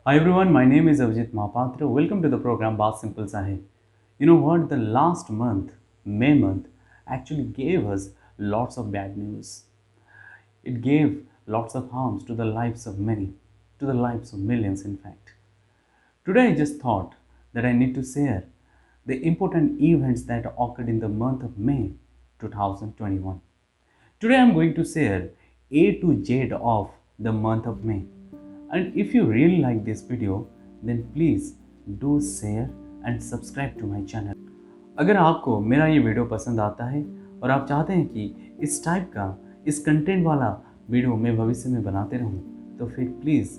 Hi everyone, my name is Avijit Mahapatra. Welcome to the program Baat Simple Sahe. You know what? The last month, May month, actually gave us lots of bad news. It gave lots of harms to the lives of many, to the lives of millions, in fact. Today, I just thought that I need to share the important events that occurred in the month of May 2021. Today, I'm going to share A to Z of the month of May. And if you really like this video, then please do share and subscribe to my channel. अगर आपको मेरा ये video पसंद आता है और आप चाहते हैं कि इस टाइप का इस कंटेंट वाला वीडियो मैं भविष्य में बनाते रहूं, तो फिर प्लीज़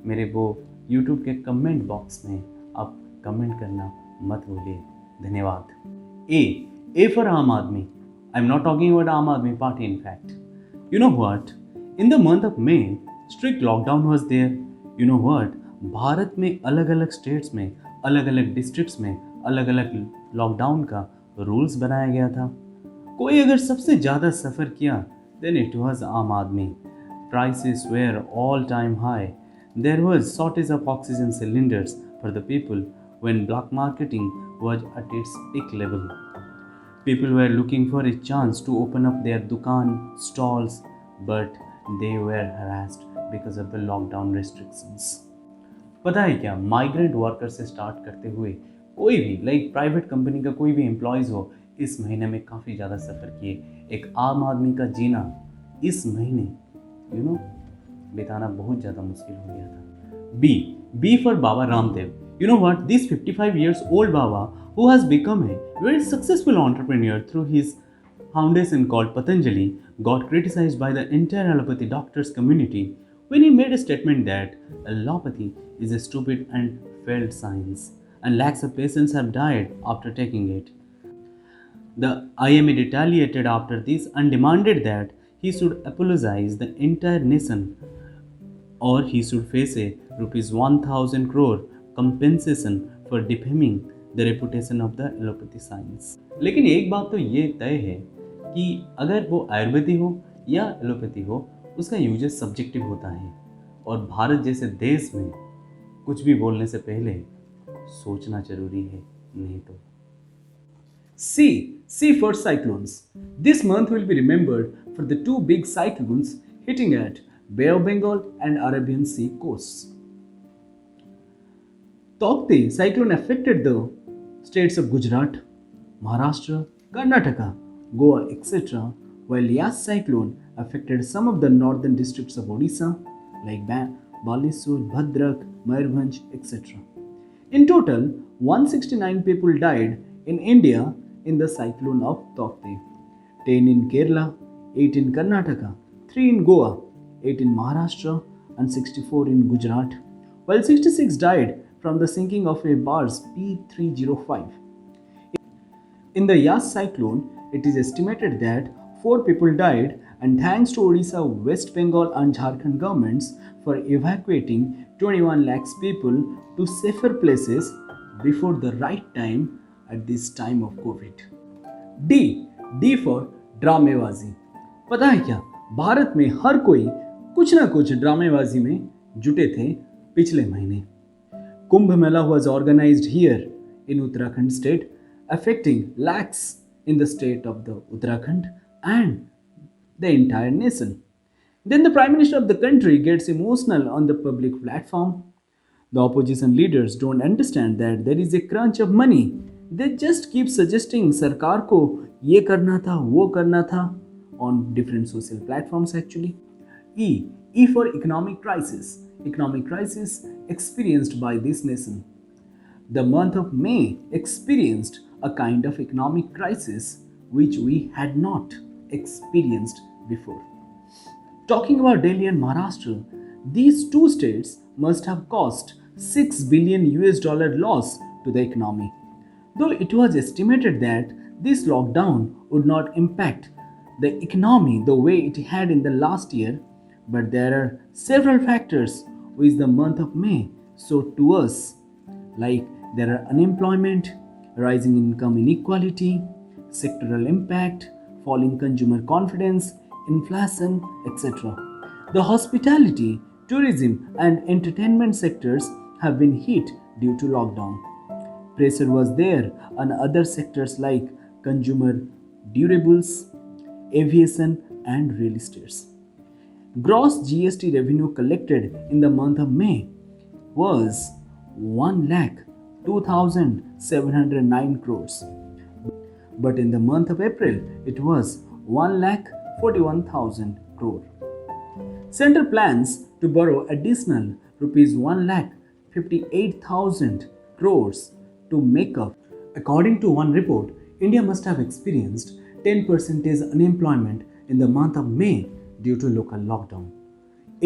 मेरे वो यूट्यूब के कमेंट बॉक्स में आप कमेंट करना मत भूलिए। धन्यवाद। ए for aam aadmi. I am not talking about Aam Aadmi Party in fact. You know what, in the month of May strict lockdown was there. You know what, Bharat में अलग अलग स्टेट्स में, अलग अलग डिस्ट्रिक्ट्स में अलग अलग लॉकडाउन का रूल्स बनाया गया था। कोई अगर सबसे ज़्यादा सफ़र किया then it was aam aadmi. Prices were all time high. There was shortage of oxygen cylinders for the people when black marketing was at its peak level. People were looking for a chance to open up their dukan stalls, but they were harassed because of the lockdown restrictions. पता है क्या, migrant worker से start करते हुए कोई भी private company का कोई भी एम्प्लॉयज़ हो, इस महीने में काफ़ी ज़्यादा सफ़र किए। एक आम आदमी का जीना इस महीने बिताना बहुत ज़्यादा मुश्किल हो गया था। B for Baba Ramdev. You know what? This 55 years old Baba, who has become a very successful entrepreneur through his foundation called Patanjali, got criticized by the entire allopathy doctors community when he made a statement that allopathy is a stupid and failed science and lakhs of patients have died after taking it. The IMA retaliated after this and demanded that he should apologize the entire nation or he should face a rupees 1000 crore compensation for defaming the reputation of the allopathy science. लेकिन एक बात तो ये तय है कि अगर वो आयुर्वेदी हो या एलोपैथी हो, उसका यूजेस सब्जेक्टिव होता है और भारत जैसे देश में कुछ भी बोलने से पहले सोचना जरूरी है, नहीं तो। C for cyclones. This month will be remembered for the two big cyclones hitting at Bay of Bengal and Arabian Sea coasts. Taukte cyclone affected the states of Gujarat, Maharashtra, Karnataka, Goa, etc., while Yas cyclone affected some of the northern districts of Odisha like Balesur, Bhadrak, Mayurbhanj, etc. In total, 169 people died in India in the cyclone of Taukte. 10 in Kerala, 8 in Karnataka, 3 in Goa, 8 in Maharashtra, and 64 in Gujarat, while 66 died from the sinking of a barge P305. In the Yas cyclone, it is estimated that 4 people died, and thanks to Odisha, West Bengal, and Jharkhand governments for evacuating 21 lakhs people to safer places before the right time at this time of COVID. D for ड्रामेबाजी। पता है क्या, भारत में हर कोई कुछ ना कुछ ड्रामेबाजी में जुटे थे पिछले महीने। Kumbh Mela was organized here in Uttarakhand state, affecting lakhs in the state of the Uttarakhand and the entire nation. Then the Prime Minister of the country gets emotional on the public platform. The opposition leaders don't understand that there is a crunch of money. They just keep suggesting सरकार को ये करना था, वो करना था on different social platforms actually. E for economic crisis. Economic crisis experienced by this nation. The month of May experienced a kind of economic crisis which we had not experienced before. Talking about Delhi and Maharashtra, these two states must have cost $6 billion loss to the economy. Though it was estimated that this lockdown would not impact the economy the way it had in the last year, but there are several factors which the month of May showed to us, like there are unemployment, rising income inequality, sectoral impact, falling consumer confidence, inflation, etc. The hospitality, tourism, and entertainment sectors have been hit due to lockdown. Pressure was there on other sectors like consumer durables, aviation, and real estates. Gross GST revenue collected in the month of May was 1,02,709 crores, but in the month of April it was 1,41,000 crore. Center plans to borrow additional rupees 1,58,000 crores to make up. According to one report, India must have experienced 10% unemployment in the month of May due to local lockdown.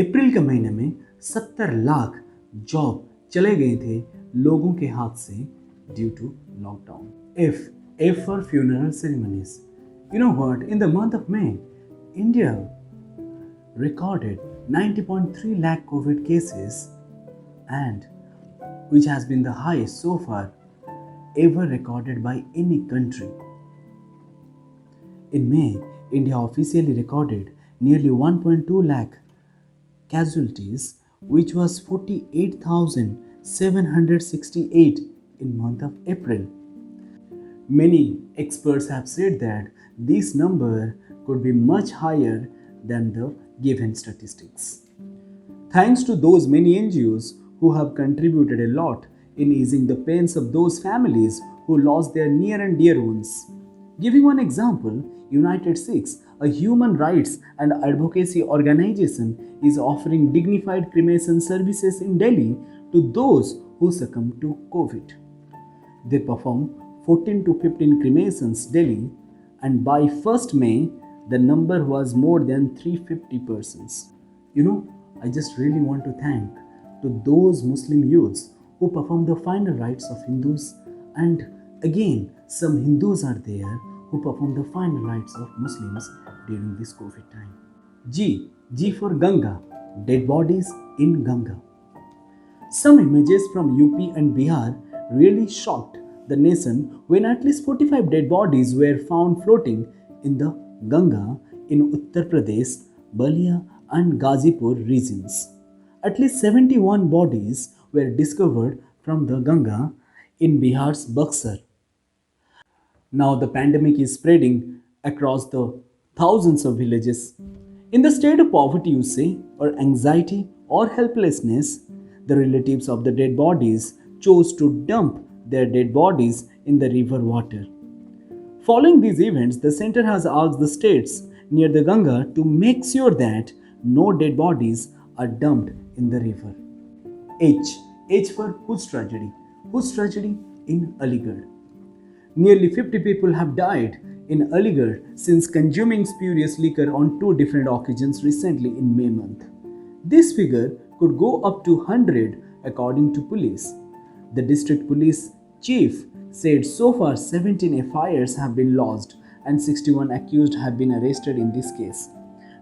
अप्रैल के महीने में 70 lakh job चले गए थे लोगों के हाथ से due to lockdown. F for funeral ceremonies. You know what? In the month of May, India recorded 90.3 lakh COVID cases, and which has been the highest so far ever recorded by any country. In May, India officially recorded nearly 1.2 lakh casualties, which was 48,768 in month of April. Many experts have said that this number could be much higher than the given statistics. Thanks to those many NGOs who have contributed a lot in easing the pains of those families who lost their near and dear ones. Giving one example, United Sikhs, a human rights and advocacy organization, is offering dignified cremation services in Delhi to those who succumb to COVID. They perform 14 to 15 cremations daily, and by 1st May, the number was more than 350 persons. I just really want to thank to those Muslim youths who perform the final rites of Hindus, and again, some Hindus are there who perform the final rites of Muslims during this COVID time. G for Ganga, dead bodies in Ganga. Some images from UP and Bihar really shocked the nation when at least 45 dead bodies were found floating in the Ganga in Uttar Pradesh, Balia and Gazipur regions. At least 71 bodies were discovered from the Ganga in Bihar's Buxar. Now the pandemic is spreading across the thousands of villages. In the state of poverty, you say, or anxiety or helplessness, the relatives of the dead bodies chose to dump their dead bodies in the river water. Following these events, the center has asked the states near the Ganga to make sure that no dead bodies are dumped in the river. H for Hoods tragedy. Hoods tragedy in Aligarh. Nearly 50 people have died in Aligarh since consuming spurious liquor on 2 different occasions recently in May month. This figure could go up to 100 according to police. The district police chief said so far 17 FIRs have been lodged and 61 accused have been arrested in this case.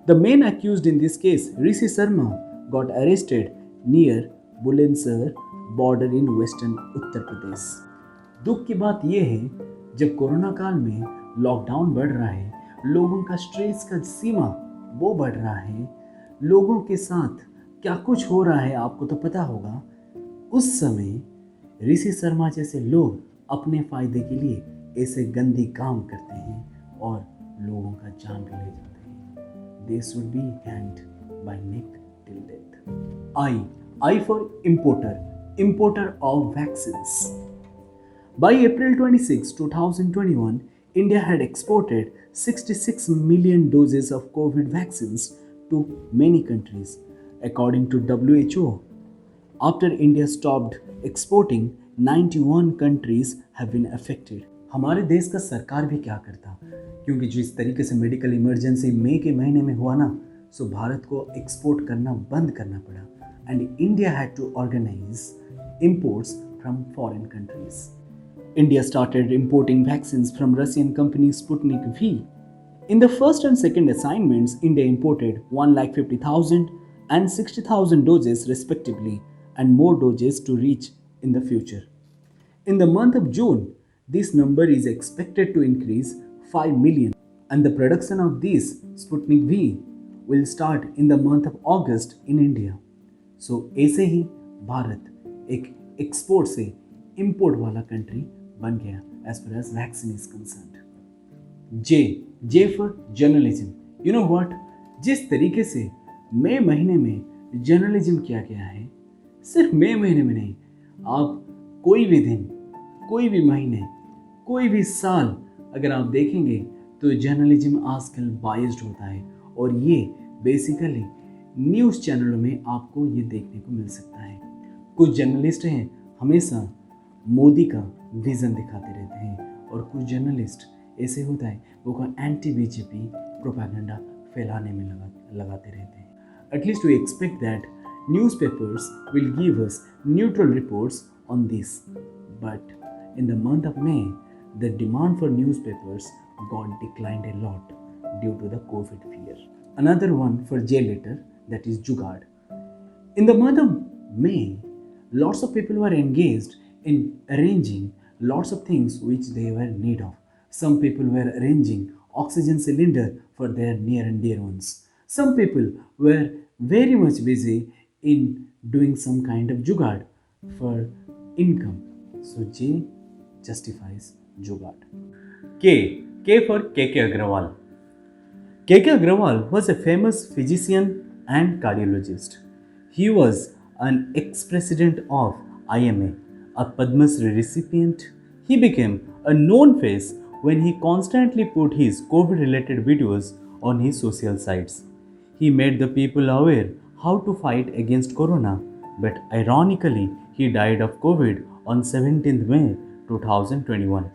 The main accused in this case, Rishi Sharma, got arrested near Bulandshahr border in western Uttar Pradesh. दुख की बात यह है, जब corona काल में lockdown बढ़ रहा है, लोगों का स्ट्रेस का सीमा वो बढ़ रहा है, लोगों के साथ क्या कुछ हो रहा है आपको तो पता होगा. उस समय ऋषि शर्मा जैसे लोग अपने फायदे के लिए ऐसे गंदी काम करते हैं और लोगों का जान भी ले जाते हैं. They should be hanged by neck till death. I for importer of vaccines. By April 26, 2021, India had exported 66 million doses of COVID vaccines to many countries, according to WHO. After India stopped exporting, 91 countries have been affected. हमारे देश का सरकार भी क्या करता, क्योंकि जिस तरीके से मेडिकल इमरजेंसी मई के महीने में हुआ ना, सो भारत को एक्सपोर्ट करना बंद करना पड़ा, and India had to organize imports from foreign countries. India started importing vaccines from Russian company Sputnik V. In the first and second assignments, India imported 1,50,000 and 60,000 doses respectively, and more doses to reach in the future. In the month of June, this number is expected to increase 5 million, and the production of this Sputnik V will start in the month of August in India. So ऐसे ही भारत एक export से import वाला country बन गया as far as vaccine is concerned. J for journalism. You know what, जिस तरीके से मई महीने में जर्नलिज्म किया गया है, सिर्फ मई महीने में नहीं, आप कोई भी दिन, कोई भी महीने, कोई भी साल अगर आप देखेंगे तो जर्नलिज्म आजकल बायस्ड होता है, और ये बेसिकली न्यूज़ चैनलों में आपको ये देखने को मिल सकता है। कुछ जर्नलिस्ट हैं हमेशा मोदी का विज़न दिखाते रहते हैं, और कुछ जर्नलिस्ट ऐसे होता है वो का एंटी बीजेपी प्रोपेगेंडा फैलाने में लगाते रहते हैं। At least we expect that newspapers will give us neutral reports on this, but in the month of May the demand for newspapers got declined a lot due to the COVID fear. Another one for J letter, that is Jugaad. In the month of May, lots of people were engaged in arranging lots of things which they were in need of. Some people were arranging oxygen cylinder for their near and dear ones. Some people were very much busy in doing some kind of jugaad for income. So J justifies jugaad. K for KK Agrawal. KK Agrawal was a famous physician and cardiologist. He was an ex-president of IMA, a Padma Shri recipient. He became a known face when he constantly put his COVID-related videos on his social sites. He made the people aware how to fight against corona, but ironically, he died of COVID on 17th May 2021.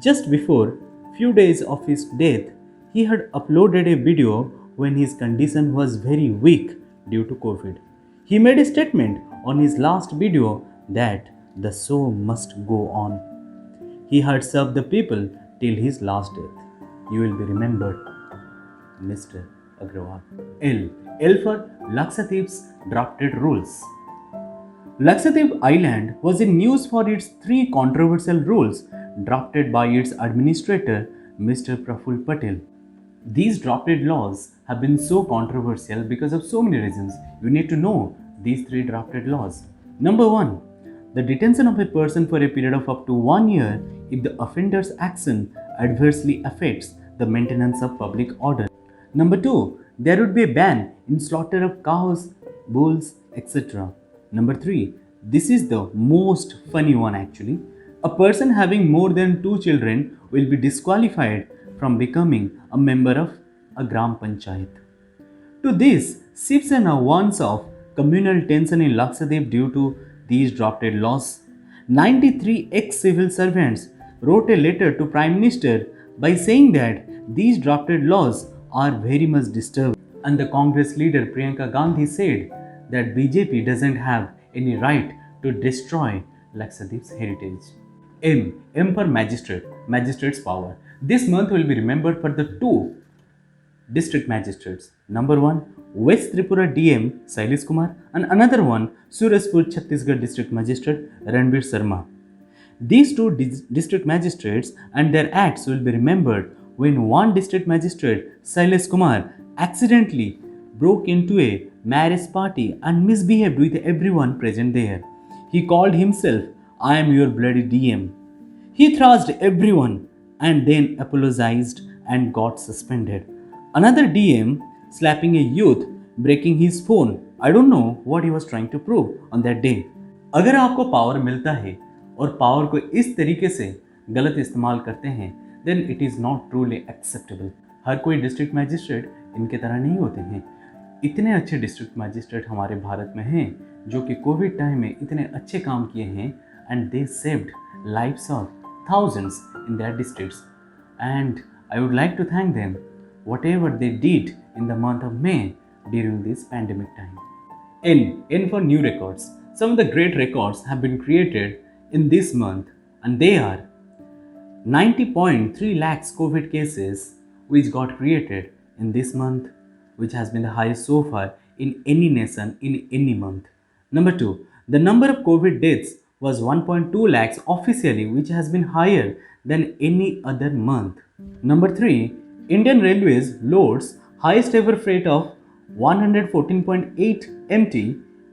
Just before few days of his death, he had uploaded a video when his condition was very weak due to COVID. He made a statement on his last video that the show must go on. He had served the people till his last death. You will be remembered, Mr. Agrawal. L for Lakshadweep's drafted rules. Lakshadweep Island was in news for its 3 controversial rules drafted by its administrator, Mr. Praful Patel. These drafted laws have been so controversial because of so many reasons. You need to know these 3 drafted laws. Number 1, the detention of a person for a period of up to 1 year if the offender's action adversely affects the maintenance of public order. Number 2, there would be a ban in slaughter of cows, bulls, etc. Number 3, this is the most funny one actually. A person having more than 2 children will be disqualified from becoming a member of a Gram Panchayat. To this, Shiv Sena warns of communal tension in Lakshadweep due to these drafted laws. 93 ex-civil servants wrote a letter to Prime Minister by saying that these drafted laws are very much disturbed. And the Congress leader Priyanka Gandhi said that BJP doesn't have any right to destroy Lakshadweep's heritage. M for magistrate's power. This month will be remembered for the 2 district magistrates. Number 1, West Tripura DM Sailesh Kumar, and another one, Surajpur Chhattisgarh district magistrate Ranbir Sharma. These 2 district magistrates and their acts will be remembered when one district magistrate, Sailesh Kumar, accidentally broke into a marriage party and misbehaved with everyone present there. He called himself, "I am your bloody DM." He thrashed everyone and then apologized and got suspended. Another DM slapping a youth, breaking his phone. I don't know what he was trying to prove on that day. अगर आपको power मिलता है और power को इस तरीके से गलत इस्तेमाल करते हैं, then it is not truly acceptable. हर कोई डिस्ट्रिक्ट मैजिस्ट्रेट इनके तरह नहीं होते हैं। इतने अच्छे डिस्ट्रिक्ट मैजिस्ट्रेट हमारे भारत में हैं जो कि कोविड टाइम में इतने अच्छे काम किए हैं, and they saved lives of thousands in their districts, and I would like to thank them whatever they did in the month of May during this pandemic time. N for new records. Some of the great records have been created in this month, and they are 90.3 lakhs COVID cases which got created in this month, which has been the highest so far in any nation in any month. Number 2, the number of COVID deaths was 1.2 lakhs officially, which has been higher than any other month. Number 3, Indian Railways loads highest ever freight of 114.8 MT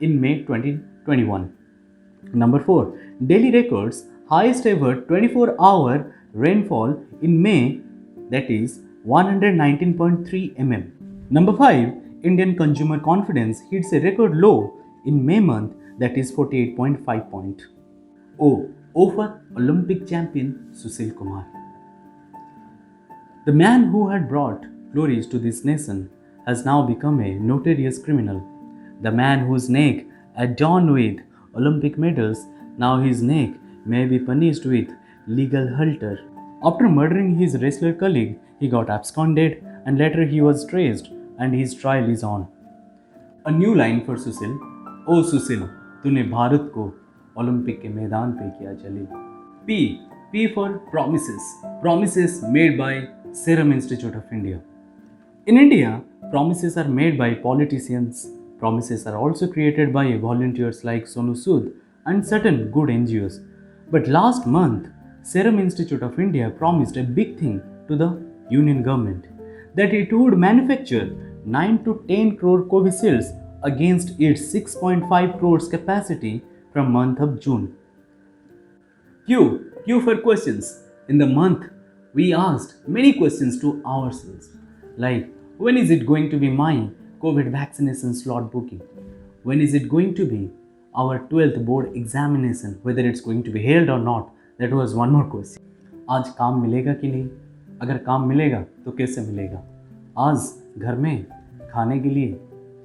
in May 2021. Number 4. Delhi records highest ever 24-hour rainfall in May, that is 119.3 mm. Number 5. Indian consumer confidence hits a record low in May month, that is 48.5 point. O for Olympic champion Susil Kumar. The man who had brought glories to this nation has now become a notorious criminal. The man whose neck adorned with Olympic medals, now his neck may be punished with legal halter. After murdering his wrestler colleague, he got absconded and later he was traced and his trial is on. A new line for Susil. ओ सुशील, तूने भारत को Olympic के मैदान पे किया जलील. P for promises. Promises made by Serum Institute of India. In India, promises are made by politicians. Promises are also created by volunteers like Sonu Sood and certain good NGOs. But last month, Serum Institute of India promised a big thing to the Union government, that it would manufacture 9 to 10 crore Covishields against its 6.5 crores capacity from month of June. Q for questions. In the month, we asked many questions to ourselves, like when is it going to be my COVID vaccination slot booking? When is it going to be our 12th board examination, whether it's going to be held or not? That was one more question. आज काम मिलेगा कि नहीं? अगर काम मिलेगा तो कैसे मिलेगा? आज घर में खाने के लिए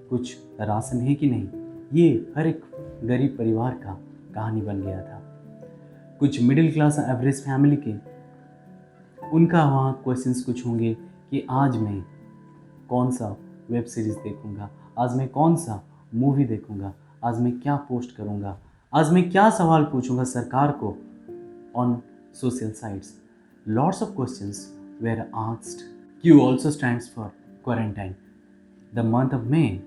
कुछ राशन है कि नहीं? ये हर एक गरीब परिवार का कहानी बन गया था. कुछ मिडिल क्लास एवरेज फैमिली के उनका वहाँ क्वेश्चंस कुछ होंगे कि आज मैं कौन सा वेब सीरीज़ देखूँगा, आज मैं कौन सा मूवी देखूँगा, आज मैं क्या पोस्ट करूँगा, आज मैं क्या सवाल पूछूँगा सरकार को on social sites. Lots of questions were asked. Q also stands for quarantine. The month of May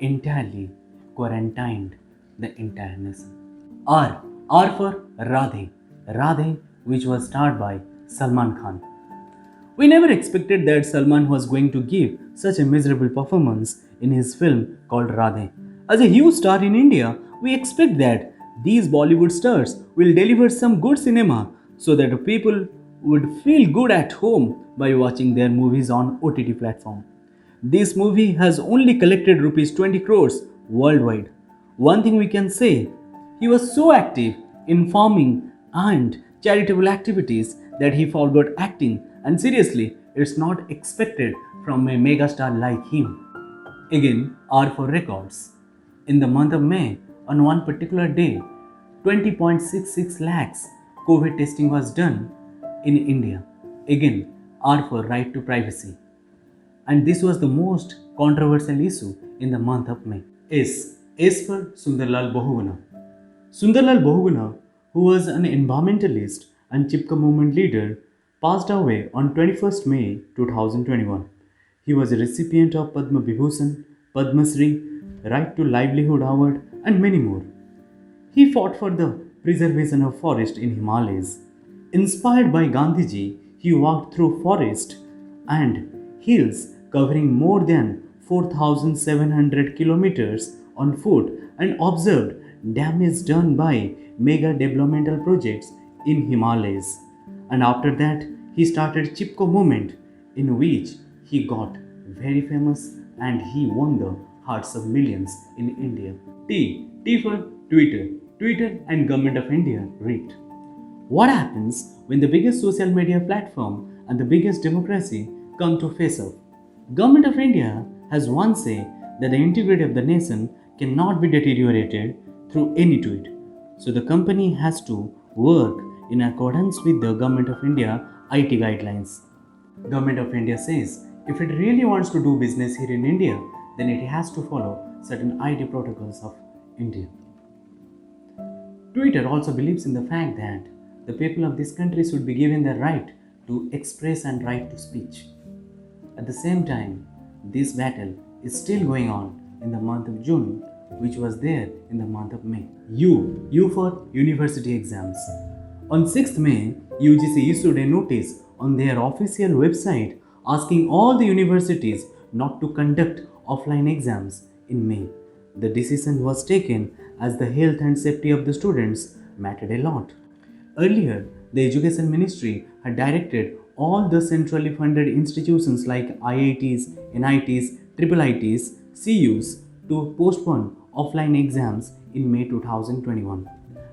entirely quarantined the entire nation. R for Radhe, which was starred by Salman Khan. We never expected that Salman was going to give such a miserable performance in his film called Radhe. As a huge star in India, we expect that these Bollywood stars will deliver some good cinema so that people would feel good at home by watching their movies on OTT platform. This movie has only collected rupees 20 crores worldwide. One thing we can say, he was so active in farming and charitable activities that he forgot acting, and seriously, it's not expected from a megastar like him. Again, R for records. In the month of May, on one particular day, 20.66 lakhs COVID testing was done in India. Again, R for right to privacy. And this was the most controversial issue in the month of May. S for Sundarlal Bahuguna. Sundarlal Bahuguna, who was an environmentalist and Chipko movement leader, passed away on 21st May 2021. He was a recipient of Padma Vibhushan, Padma Shri, Right to Livelihood Award, and many more. He fought for the preservation of forest in Himalayas. Inspired by Gandhiji, he walked through forest and hills covering more than 4,700 kilometers on foot and observed damage done by mega developmental projects in Himalayas. And after that, he started Chipko movement, in which he got very famous and he won the hearts of millions in India. T for Twitter. Twitter and Government of India rigged. What happens when the biggest social media platform and the biggest democracy come to face off? Government of India has once said that the integrity of the nation cannot be deteriorated through any tweet. So the company has to work in accordance with the Government of India IT guidelines. Government of India says if it really wants to do business here in India, then it has to follow certain IT protocols of India. Twitter also believes in the fact that the people of this country should be given the right to express and right to speech. At the same time, this battle is still going on in the month of June, which was there in the month of May. U for university exams. On 6th May, UGC issued a notice on their official website asking all the universities not to conduct offline exams in May. The decision was taken as the health and safety of the students mattered a lot. Earlier, the Education Ministry had directed all the centrally funded institutions like IITs, NITs, IIITs, CUs to postpone offline exams in May 2021.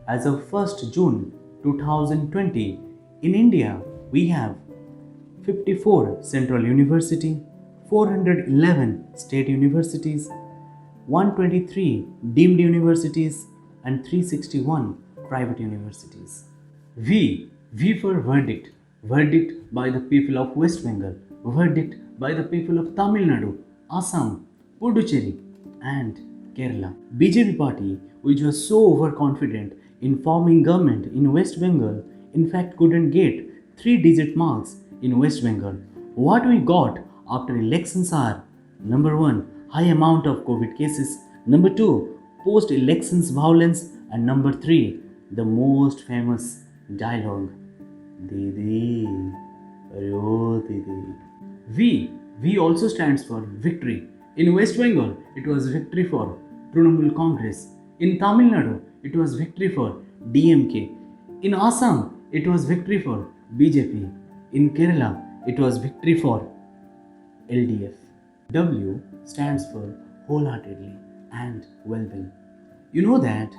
As of 1st June 2020, in India, we have 54 central university, 411 state universities, 123 deemed universities, and 361 private universities. V for verdict. Verdict by the people of West Bengal. Verdict by the people of Tamil Nadu, Assam, Puducherry, and Kerala. BJP party, which was so overconfident in forming government in West Bengal, in fact couldn't get 3-digit marks in West Bengal. What we got after elections are: number 1, high amount of COVID cases; number 2, post elections violence; and number 3, the most famous dialogue, Didi, Aryo Didi. V also stands for victory. In West Bengal, it was victory for Trinamool Congress. In Tamil Nadu, it was victory for DMK. In Assam, it was victory for BJP. In Kerala, it was victory for LDF. W stands for wholeheartedly and well-being. You know that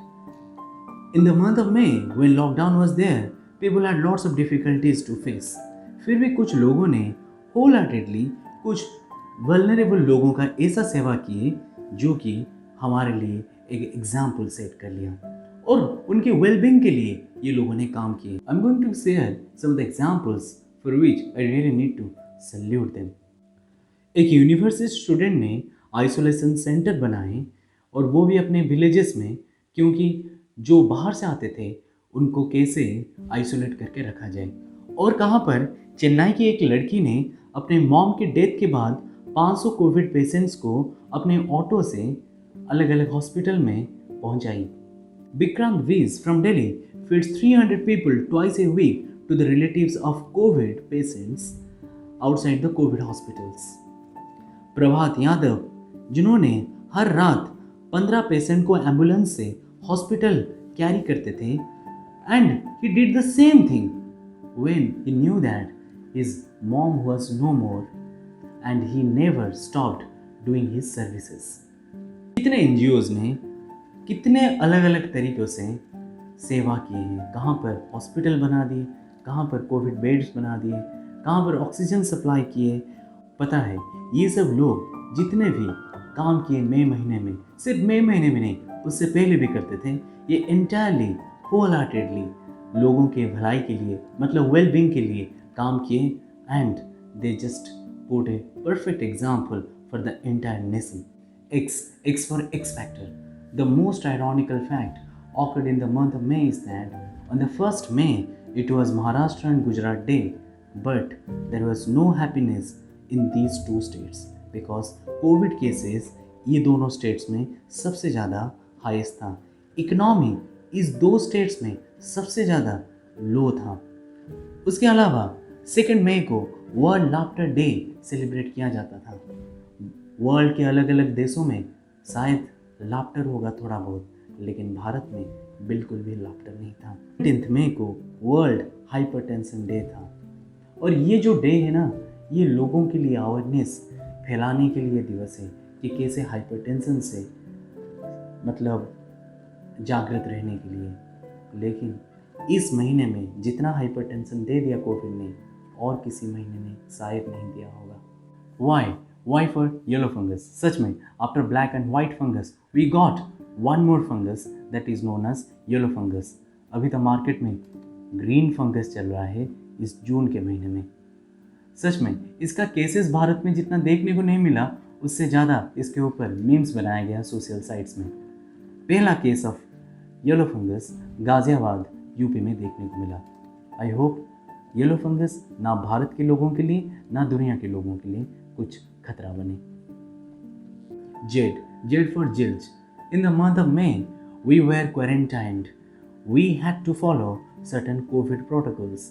in the month of May, when lockdown was there, people had lots of difficulties to face. फिर भी कुछ लोगों ने wholeheartedly कुछ vulnerable लोगों का ऐसा सेवा किए जो कि हमारे लिए एक एग्जाम्पल सेट कर लिया और उनके वेलबींग के लिए ये लोगों ने काम किए. I am going to share some of the examples for which I really need to salute them. एक यूनिवर्सिटी स्टूडेंट ने आइसोलेशन सेंटर बनाए और वो भी अपने विलेजेस में, क्योंकि जो बाहर से आते थे उनको कैसे आइसोलेट करके रखा जाए. और कहाँ पर चेन्नई की एक लड़की ने अपने मॉम के डेथ के बाद 500 कोविड पेशेंट्स को अपने ऑटो से अलग अलग हॉस्पिटल में पहुंचाई. Vikrant V's from Delhi feeds 300 people twice a week to the relatives of COVID patients outside the COVID hospitals. प्रभात यादव, जिन्होंने हर रात 15 पेशेंट को एम्बुलेंस से हॉस्पिटल कैरी करते थे, and he did the same thing when he knew that his mom was no more and he never stopped doing his services. कितने NGOs ने कितने अलग अलग तरीक़ों से सेवा किए हैं. कहाँ पर हॉस्पिटल बना दिए, कहाँ पर कोविड बेड्स बना दिए, कहाँ पर ऑक्सीजन सप्लाई किए. पता है ये सब लोग जितने भी काम किए मई महीने में, सिर्फ मई महीने में नहीं उससे पहले भी करते थे, ये एंटायरली होलहार्टेडली लोगों के भलाई के लिए, मतलब वेलबींग के लिए काम किए. And they just put a perfect example for the entire nation. X for X Factor. The most ironical fact occurred in the month of May is that on the 1st May it was Maharashtra and Gujarat Day, but there was no happiness in these two states because COVID cases ये दोनों states में सबसे ज़्यादा highest था. Economy इस दो states में सबसे ज़्यादा लो था. उसके अलावा 2 मई को वर्ल्ड लाफ्टर डे सेलिब्रेट किया जाता था. वर्ल्ड के अलग अलग देशों में शायद लाफ्टर होगा थोड़ा बहुत, लेकिन भारत में बिल्कुल भी लाफ्टर नहीं था. 10 मई को वर्ल्ड हाइपरटेंशन डे था. और ये जो डे है ना, ये लोगों के लिए अवेयरनेस फैलाने के लिए दिवस है कि कैसे हाइपरटेंशन से मतलब जागृत रहने के लिए. लेकिन इस महीने में जितना हाइपरटेंशन दे दिया कोविड ने, और किसी महीने में शायद नहीं दिया होगा. Why for yellow fungus? सच में after black and white fungus we got one more fungus that is known as yellow fungus. अभी तो मार्केट में ग्रीन फंगस चल रहा है इस जून के महीने में. सच में इसका केसेस भारत में जितना देखने को नहीं मिला, उससे ज़्यादा इसके ऊपर मीम्स बनाया गया सोशल साइट्स में. पहला case of yellow fungus Ghaziabad UP में देखने को मिला. आई होप येलो फंगस ना भारत के लोगों के लिए ना दुनिया के लोगों के लिए कुछ खतरा बने. जेड फॉर जिल्ज. In the month of May we were quarantined. We had to follow certain COVID protocols,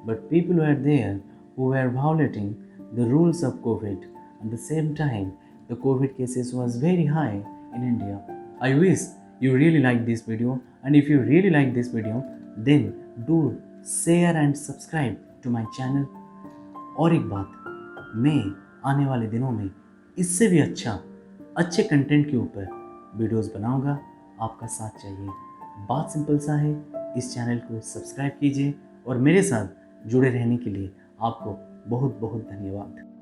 but people were there who were violating the rules of COVID. At the same time, the COVID cases was very high in India. I wish you really like this video, and if you really like this video, then do share and subscribe to my channel. और एक बात, मैं आने वाले दिनों में इससे भी अच्छे कंटेंट के ऊपर वीडियोस बनाऊंगा। आपका साथ चाहिए। बात सिंपल सा है, इस चैनल को सब्सक्राइब कीजिए और मेरे साथ जुड़े रहने के लिए आपको बहुत बहुत धन्यवाद।